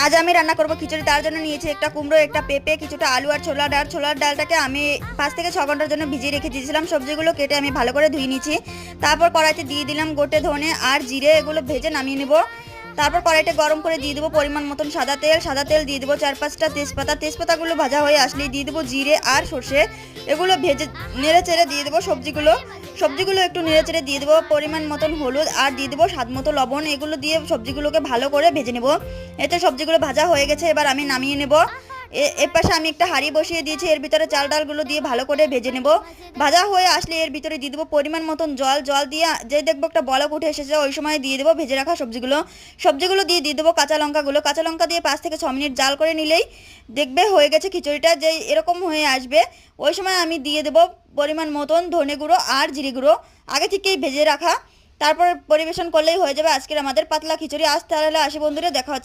আজ আমি রান্না করব খিচুড়ি। তার জন্য নিয়েছি একটা কুমড়ো, একটা পেঁপে, কিছুটা আলু আর ছোলার ডাল। ছোলার ডালটাকে আমি 5 থেকে 6 ঘন্টার জন্য ভিজিয়ে রেখে দিয়েছিলাম। সবজিগুলো কেটে আমি ভালো করে ধুয়ে নিয়েছি। তারপর কড়াইতে দিয়ে দিলাম গোটে ধনে আর জিরে, এগুলো ভেজে নামিয়ে নেব। তারপর কড়াইটা গরম করে দিয়ে দেবো পরিমাণ মতন সাদা তেল। সাদা তেল দিয়ে দেবো 4-5টা তেজপাতা। তেজপাতাগুলো ভাজা হয়ে আসলেই দিয়ে দেবো জিরে আর সর্ষে। এগুলো ভেজে নেড়ে চেড়ে দিয়ে দেবো সবজিগুলো একটু নেড়ে চেড়ে দিয়ে দেবো পরিমাণ মতন হলুদ আর দিয়ে দেবো স্বাদ মতো লবণ। এগুলো দিয়ে সবজিগুলোকে ভালো করে ভেজে নেব। এতে সবজিগুলো ভাজা হয়ে গেছে, এবার আমি নামিয়ে নেব। এর পাশে আমি একটা হাঁড়ি বসিয়ে দিয়েছি, এর ভিতরে চাল ডালগুলো দিয়ে ভালো করে ভেজে নেব। ভাজা হয়ে আসলে এর ভিতরে দিয়ে দেবো পরিমাণ মতন জল দিয়ে যে দেখবো একটা বলক উঠে এসেছে, ওই সময় দিয়ে দেবো ভেজে রাখা সবজিগুলো দিয়ে দেবো কাঁচা লঙ্কা দিয়ে 5 থেকে 6 মিনিট জাল করে নিলেই দেখবে হয়ে গেছে খিচুড়িটা। যে এরকম হয়ে আসবে ওই সময় আমি দিয়ে দেবো পরিমাণ মতন ধনে গুঁড়ো আর জিরে গুঁড়ো আগে থেকেই ভেজে রাখা। তারপর পরিবেশন করলেই হয়ে যাবে আজকের আমাদের পাতলা খিচুড়ি। আজ তাহলে আসি বন্ধুরা, দেখা হচ্ছে।